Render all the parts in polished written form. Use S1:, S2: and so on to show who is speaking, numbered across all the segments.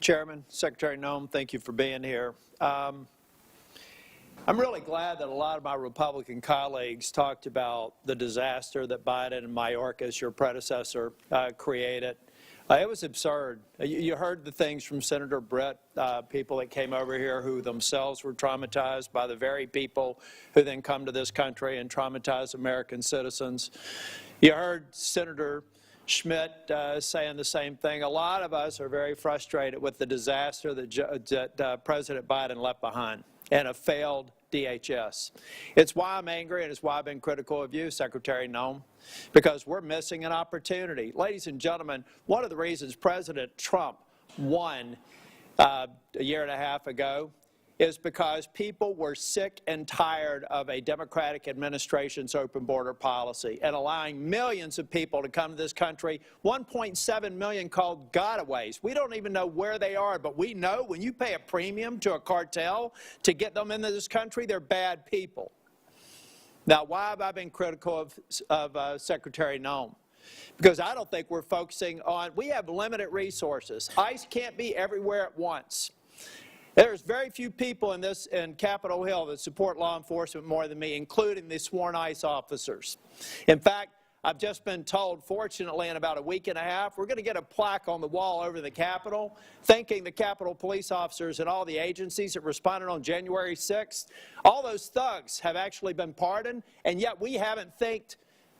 S1: Chairman, Secretary Noem, thank you for being here. I'm really glad that a lot of my Republican colleagues talked about the disaster that Biden and Mayorkas, your predecessor, created. It was absurd. You heard the things from Senator Brett, people that came over here who themselves were traumatized by the very people who then come to this country and traumatize American citizens. You heard Senator Schmidt saying the same thing. A lot of us are very frustrated with the disaster that President Biden left behind and a failed DHS. It's why I'm angry, and it's why I've been critical of you, Secretary Noem, because we're missing an opportunity. Ladies and gentlemen, one of the reasons President Trump won a year and a half ago is because people were sick and tired of a Democratic administration's open border policy and allowing millions of people to come to this country, 1.7 million called gotaways. We don't even know where they are, but we know when you pay a premium to a cartel to get them into this country, they're bad people. Now, why have I been critical of Secretary Noem? Because I don't think we're focusing on, we have limited resources. ICE can't be everywhere at once. There's very few people in Capitol Hill that support law enforcement more than me, including the sworn ICE officers. In fact, I've just been told, fortunately, in about a week and a half, we're going to get a plaque on the wall over the Capitol thanking the Capitol police officers and all the agencies that responded on January 6th. All those thugs have actually been pardoned, and yet we haven't thanked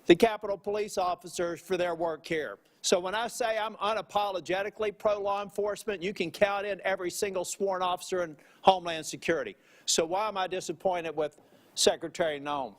S1: the Capitol police officers for their work here. So when I say I'm unapologetically pro-law enforcement, you can count in every single sworn officer in Homeland Security. So why am I disappointed with Secretary Noem?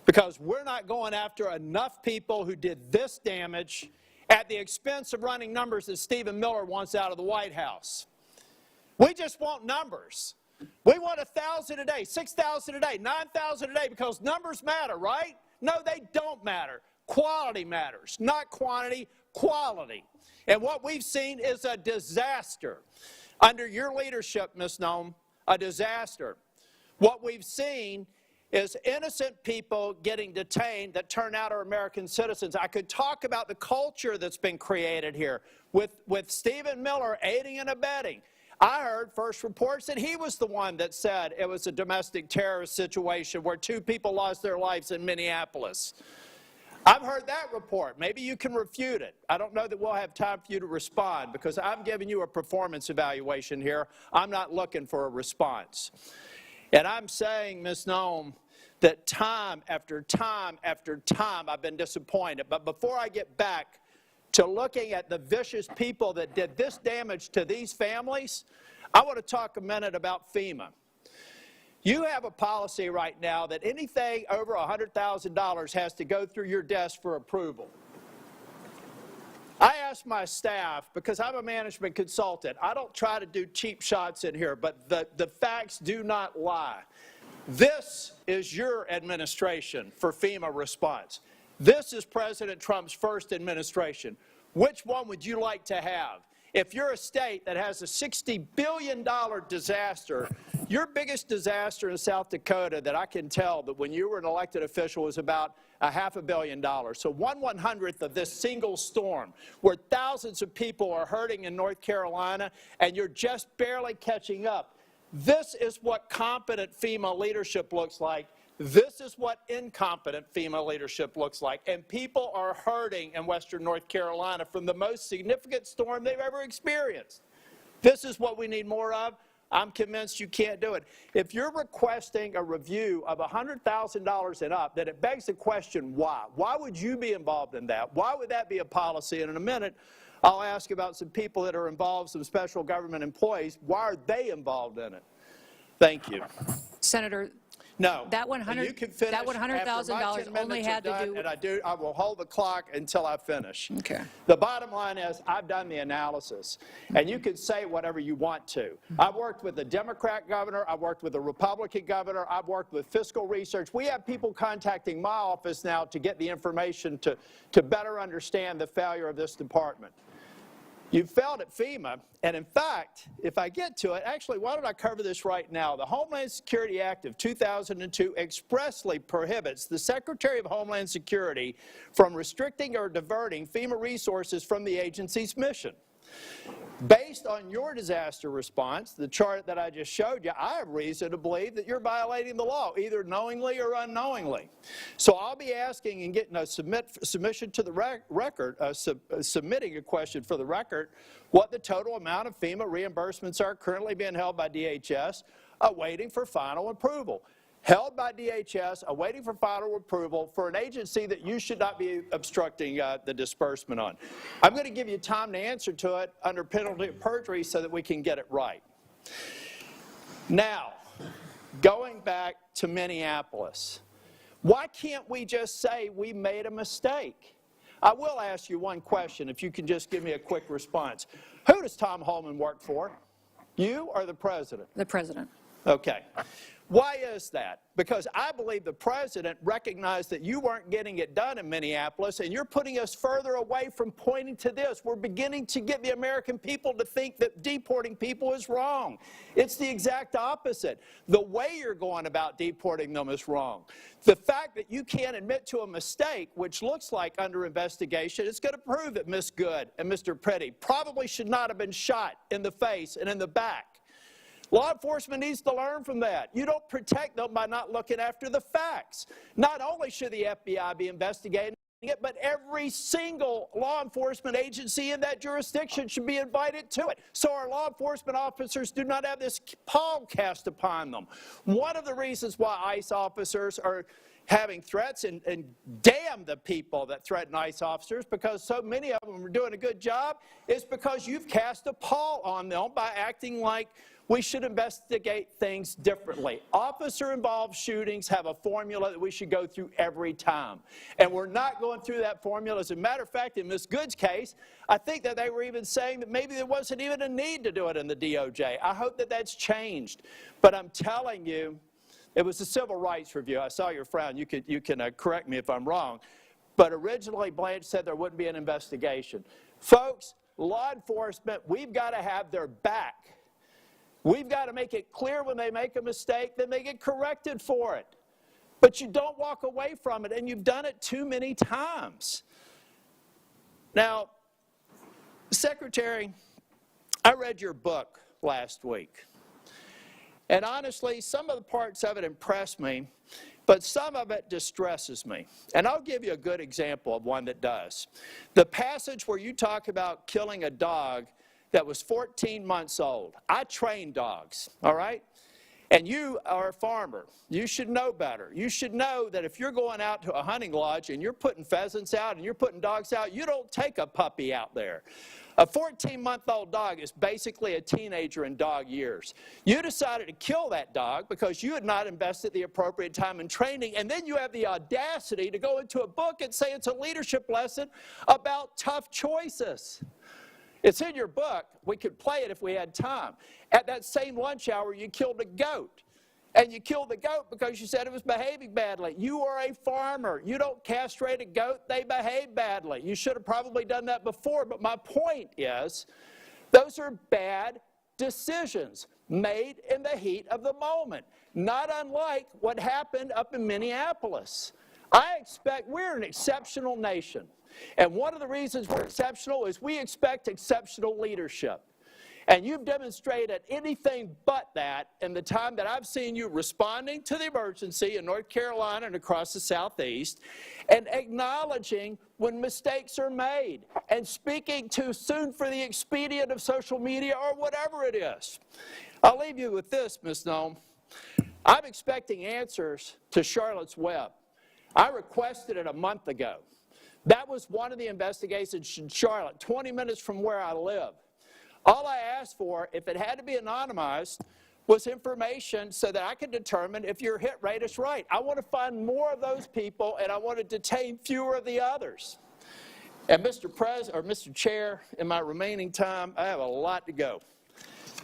S1: Because we're not going after enough people who did this damage at the expense of running numbers that Stephen Miller wants out of the White House. We just want numbers. We want 1,000 a day, 6,000 a day, 9,000 a day, because numbers matter, right? No, they don't matter. Quality matters, not quantity, quality. And what we've seen is a disaster. Under your leadership, Ms. Noem, a disaster. What we've seen is innocent people getting detained that turn out are American citizens. I could talk about the culture that's been created here with Stephen Miller aiding and abetting. I heard first reports that he was the one that said it was a domestic terrorist situation where 2 people lost their lives in Minneapolis. I've heard that report. Maybe you can refute it. I don't know that we'll have time for you to respond because I'm giving you a performance evaluation here. I'm not looking for a response. And I'm saying, Ms. Noem, that time after time after time I've been disappointed. But before I get back to looking at the vicious people that did this damage to these families, I want to talk a minute about FEMA. You have a policy right now that anything over $100,000 has to go through your desk for approval. I asked my staff, because I'm a management consultant, I don't try to do cheap shots in here, but the facts do not lie. This is your administration for FEMA response. This is President Trump's first administration. Which one would you like to have? If you're a state that has a $60 billion disaster, your biggest disaster in South Dakota that I can tell that when you were an elected official was about $500 million. So 1/100th of this single storm where thousands of people are hurting in North Carolina and you're just barely catching up. This is what competent FEMA leadership looks like. This is what incompetent FEMA leadership looks like. And people are hurting in western North Carolina from the most significant storm they've ever experienced. This is what we need more of. I'm convinced you can't do it. If you're requesting a review of $100,000 and up, then it begs the question, why? Why would you be involved in that? Why would that be a policy? And in a minute, I'll ask about some people that are involved, some special government employees. Why are they involved in it? Thank you.
S2: Senator,
S1: no.
S2: That $100,000 only had to do.
S1: And I will hold the clock until I finish.
S2: Okay.
S1: The bottom line is I've done the analysis, and you can say whatever you want to. I've worked with a Democrat governor. I've worked with a Republican governor. I've worked with fiscal research. We have people contacting my office now to get the information to better understand the failure of this department. You failed at FEMA, and in fact, if I get to it, actually, why don't I cover this right now? The Homeland Security Act of 2002 expressly prohibits the Secretary of Homeland Security from restricting or diverting FEMA resources from the agency's mission. Based on your disaster response, the chart that I just showed you, I have reason to believe that you're violating the law, either knowingly or unknowingly. So I'll be asking and getting a submission to the record, submitting a question for the record, what the total amount of FEMA reimbursements are currently being held by DHS, awaiting for final approval. Held by DHS, awaiting for final approval for an agency that you should not be obstructing the disbursement on. I'm going to give you time to answer to it under penalty of perjury so that we can get it right. Now, going back to Minneapolis, why can't we just say we made a mistake? I will ask you one question, if you can just give me a quick response. Who does Tom Homeland work for? You or the president?
S2: The president.
S1: Okay. Why is that? Because I believe the president recognized that you weren't getting it done in Minneapolis, and you're putting us further away from pointing to this. We're beginning to get the American people to think that deporting people is wrong. It's the exact opposite. The way you're going about deporting them is wrong. The fact that you can't admit to a mistake, which looks like under investigation, is going to prove that Ms. Good and Mr. Petty probably should not have been shot in the face and in the back. Law enforcement needs to learn from that. You don't protect them by not looking after the facts. Not only should the FBI be investigating it, but every single law enforcement agency in that jurisdiction should be invited to it. So our law enforcement officers do not have this pall cast upon them. One of the reasons why ICE officers are having threats, and damn the people that threaten ICE officers, because so many of them are doing a good job, is because you've cast a pall on them by acting like we should investigate things differently. Officer-involved shootings have a formula that we should go through every time. And we're not going through that formula. As a matter of fact, in Ms. Good's case, I think that they were even saying that maybe there wasn't even a need to do it in the DOJ. I hope that that's changed. But I'm telling you, it was a civil rights review. I saw your frown. You can correct me if I'm wrong. But originally, Blanche said there wouldn't be an investigation. Folks, law enforcement, we've got to have their back. We've got to make it clear when they make a mistake, then they get corrected for it. But you don't walk away from it, and you've done it too many times. Now, Secretary, I read your book last week. And honestly, some of the parts of it impressed me, but some of it distresses me. And I'll give you a good example of one that does. The passage where you talk about killing a dog that was 14 months old. I train dogs, all right? And you are a farmer. You should know better. You should know that if you're going out to a hunting lodge and you're putting pheasants out and you're putting dogs out, you don't take a puppy out there. A 14-month-old dog is basically a teenager in dog years. You decided to kill that dog because you had not invested the appropriate time in training, and then you have the audacity to go into a book and say it's a leadership lesson about tough choices. It's in your book. We could play it if we had time. At that same lunch hour, you killed a goat. And you killed the goat because you said it was behaving badly. You are a farmer. You don't castrate a goat. They behave badly. You should have probably done that before. But my point is, those are bad decisions made in the heat of the moment, not unlike what happened up in Minneapolis. I expect we're an exceptional nation. And one of the reasons we're exceptional is we expect exceptional leadership. And you've demonstrated anything but that in the time that I've seen you responding to the emergency in North Carolina and across the Southeast, and acknowledging when mistakes are made, and speaking too soon for the expedient of social media or whatever it is. I'll leave you with this, Ms. Noem. I'm expecting answers to Charlotte's Web. I requested it a month ago. That was one of the investigations in Charlotte, 20 minutes from where I live. All I asked for, if it had to be anonymized, was information so that I could determine if your hit rate is right. I want to find more of those people, and I want to detain fewer of the others. And Mr. Chair, in my remaining time, I have a lot to go.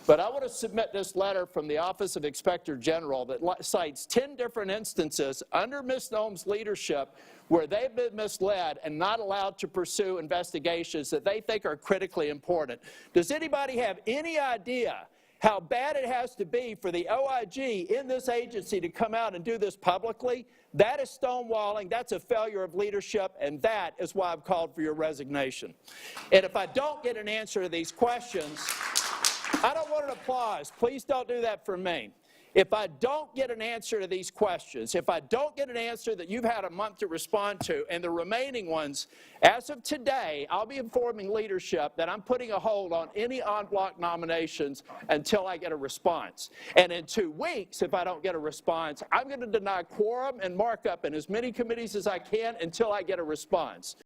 S1: But I want to submit this letter from the Office of Inspector General that cites 10 different instances under Ms. Noem's leadership where they've been misled and not allowed to pursue investigations that they think are critically important. Does anybody have any idea how bad it has to be for the OIG in this agency to come out and do this publicly, that is stonewalling, that's a failure of leadership, and that is why I've called for your resignation. And if I don't get an answer to these questions, I don't want an applause. Please don't do that for me. If I don't get an answer to these questions, if I don't get an answer that you've had a month to respond to, and the remaining ones, as of today, I'll be informing leadership that I'm putting a hold on any en bloc nominations until I get a response. And in 2 weeks, if I don't get a response, I'm going to deny quorum and markup in as many committees as I can until I get a response.